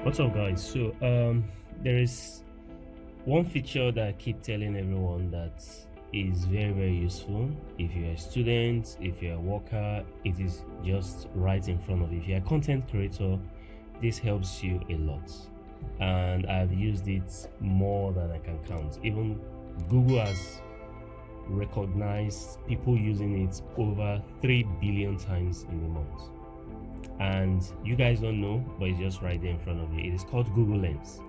What's up, guys? So there is one feature that I keep telling everyone that is very useful. If you're a student, if you're a worker, it is just right in front of you. If you're a content creator, this helps you a lot, and I've used it more than I can count. Even Google has recognized people using it over 3 billion times in a month. And you guys don't know, but it's just right there in front of you. It is called Google Lens.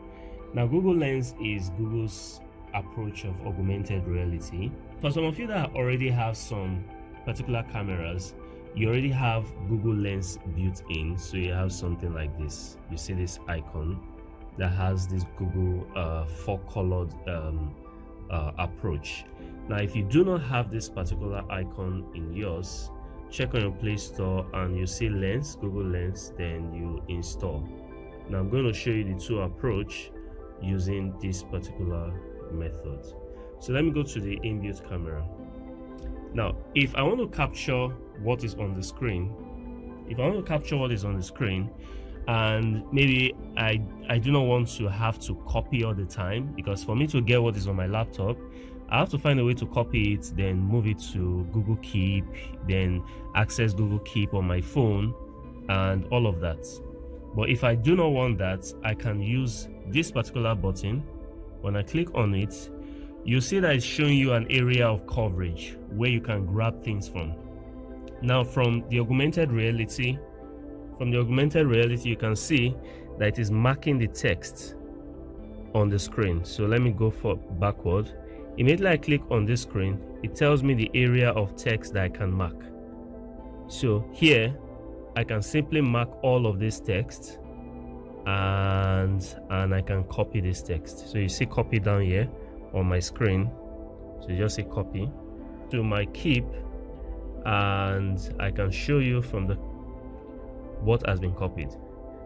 Now, Google Lens is Google's approach of augmented reality. For some of you that already have some particular cameras, you already have Google Lens built in. So you have something like this. You see this icon that has this Google four-colored approach. Now, if you do not have this particular icon in yours, check on your Play Store and you see Lens, Google Lens, then you install. Now I'm going to show you the two approach using this particular method. So let me go to the inbuilt camera. Now, if I want to capture what is on the screen, and maybe I do not want to have to copy all the time, because for me to get what is on my laptop, I have to find a way to copy it, then move it to Google Keep, then access Google Keep on my phone and all of that. But if I do not want that, I can use this particular button. When I click on it, you see that it's showing you an area of coverage where you can grab things from. Now, from the augmented reality, you can see that it is marking the text on the screen. So let me go backward. Immediately I click on this screen, it tells me the area of text that I can mark. So here I can simply mark all of this text and I can copy this text. So you see copy down here on my screen. So you just say copy to my keep, and I can show you from the what has been copied.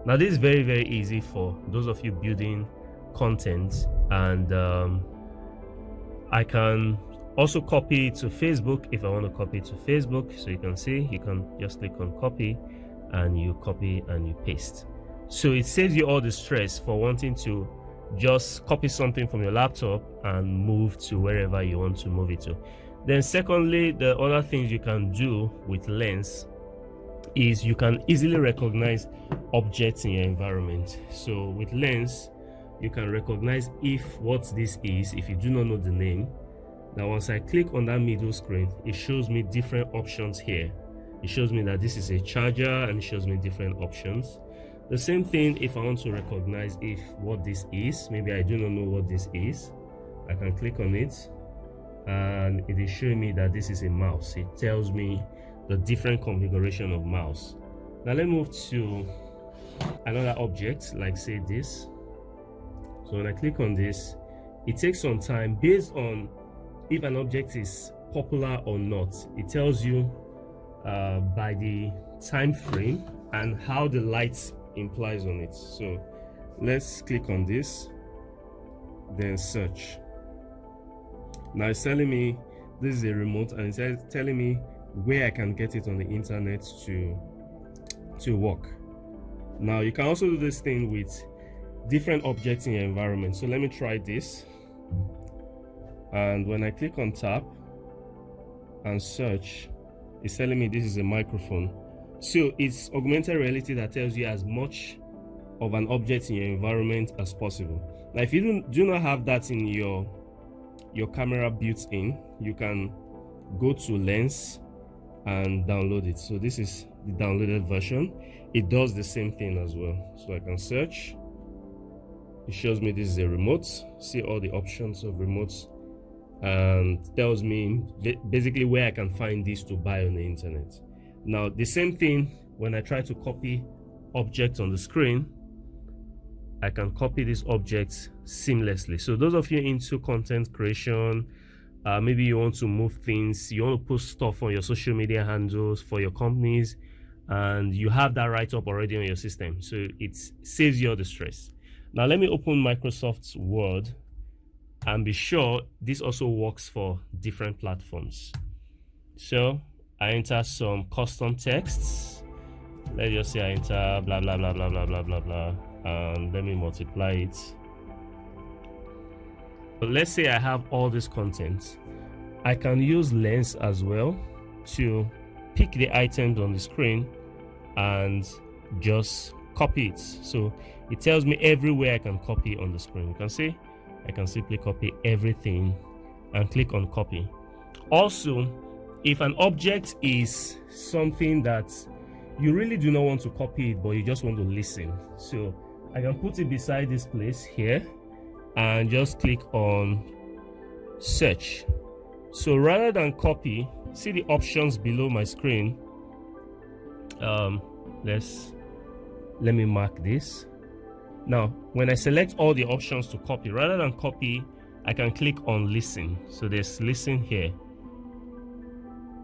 Now this is very easy for those of you building content, and I can also copy it to Facebook if I want to copy it to Facebook. So you can see, you can just click on copy and you copy and you paste. So it saves you all the stress for wanting to just copy something from your laptop and move to wherever you want to move it to. Then secondly, the other things you can do with Lens is you can easily recognize objects in your environment. So with Lens, you can recognize if what this is, if you do not know the name. Now once I click on that middle screen, it shows me different options here. It shows me that this is a charger, and it shows me different options. The same thing if I want to recognize if what this is, maybe I do not know what this is, I can click on it and it is showing me that this is a mouse. It tells me the different configuration of mouse. Now let's move to another object, like say this. So when I click on this, it takes some time based on if an object is popular or not. It tells you by the time frame and how the light implies on it. So let's click on this, then search. Now it's telling me this is a remote, and it's telling me where I can get it on the internet to work. Now you can also do this thing with different objects in your environment. So let me try this, and when I click on tap and search, it's telling me this is a microphone. So it's augmented reality that tells you as much of an object in your environment as possible. Now if you do not have that in your camera built in, you can go to Lens and download it. So this is the downloaded version. It does the same thing as well. So I can search. It shows me this is a remote. See all the options of remotes, and tells me basically where I can find this to buy on the internet. Now the same thing when I try to copy objects on the screen, I can copy these objects seamlessly. So those of you into content creation, maybe you want to move things, you want to post stuff on your social media handles for your companies, and you have that write-up already on your system, so it saves you all the stress. Now let me open Microsoft Word and be sure this also works for different platforms. So I enter some custom texts. Let's just say I enter blah blah blah blah blah blah blah blah. and let me multiply it. But let's say I have all this content. I can use lens as well to pick the items on the screen and just copy it. So it tells me everywhere I can copy on the screen. You can see I can simply copy everything and click on copy. Also, if an object is something that you really do not want to copy it, but you just want to listen, so I can put it beside this place here and just click on search. So rather than copy, see the options below my screen. Let me mark this. Now when I select all the options to copy, rather than copy, I can click on listen. So there's listen here.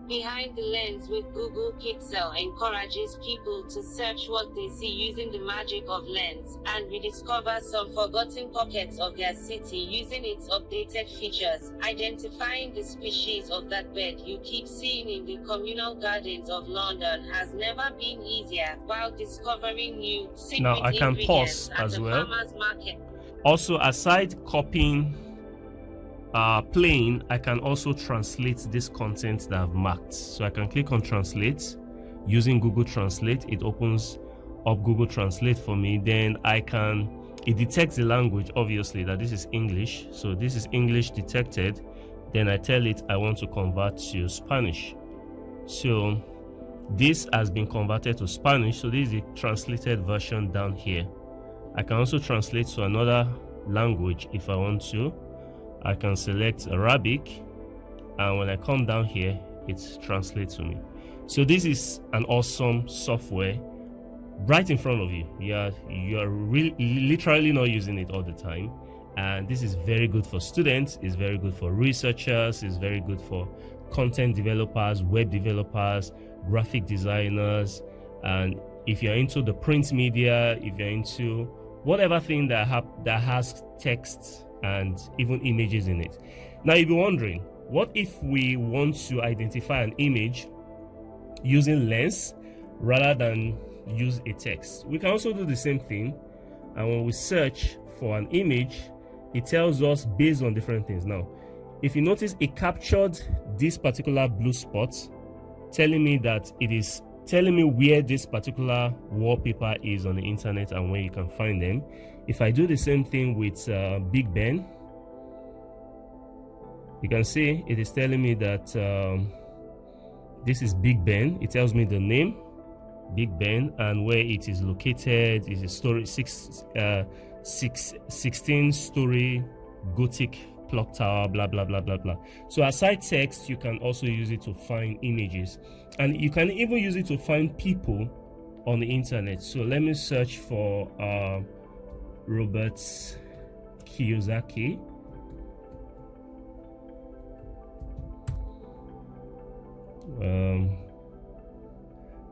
Behind the Lens with Google Pixel encourages people to search what they see using the magic of Lens, and rediscover some forgotten pockets of their city using its updated features. Identifying the species of that bird you keep seeing in the communal gardens of London has never been easier, while discovering new secret Now I can ingredients pause at as the well. farmer's market. Also, aside copying, playing, I can also translate this content that I've marked. So I can click on translate using Google Translate. It opens up Google Translate for me. Then it detects the language, obviously, that this is English. So this is English detected. Then I tell it I want to convert to Spanish. So this has been converted to Spanish. So this is the translated version down here. I can also translate to another language if I want to. I can select Arabic, and when I come down here, it translates to me. So this is an awesome software right in front of you. You are literally not using it all the time, and this is very good for students. It's very good for researchers. It's very good for content developers, web developers, graphic designers, and if you're into the print media, if you're into whatever thing that has text and even images in it. Now you'll be wondering, what if we want to identify an image using Lens rather than use a text? We can also do the same thing, and when we search for an image, it tells us based on different things. Now if you notice, it captured this particular blue spot, telling me that it is telling me where this particular wallpaper is on the internet and where you can find them. If I do the same thing with Big Ben, you can see it is telling me that this is Big Ben. It tells me the name, Big Ben, and where it is located. Is a story 16-story Gothic clock tower, blah blah blah blah blah. So aside text, you can also use it to find images, and you can even use it to find people on the internet. So let me search for Robert Kiyosaki.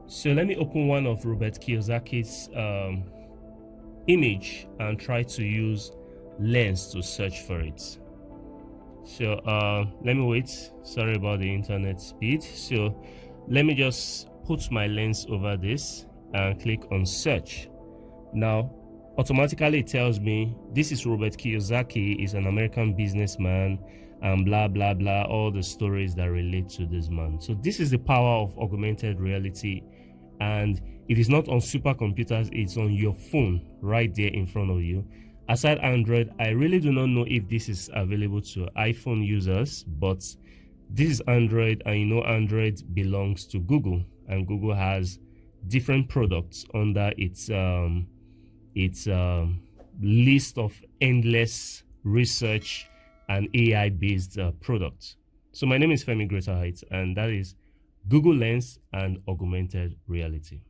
So let me open one of Robert Kiyosaki's image and try to use Lens to search for it. So let me wait. Sorry about the internet speed. So let me just put my lens over this and click on search. Now automatically it tells me this is Robert Kiyosaki, is an American businessman, and blah blah blah, all the stories that relate to this man. So this is the power of augmented reality, and it is not on supercomputers, it's on your phone right there in front of you. Aside Android, I really do not know if this is available to iPhone users, but this is Android, and you know Android belongs to Google, and Google has different products under its list of endless research and AI based products. So my name is Femi Greater Heights, and that is Google Lens and augmented reality.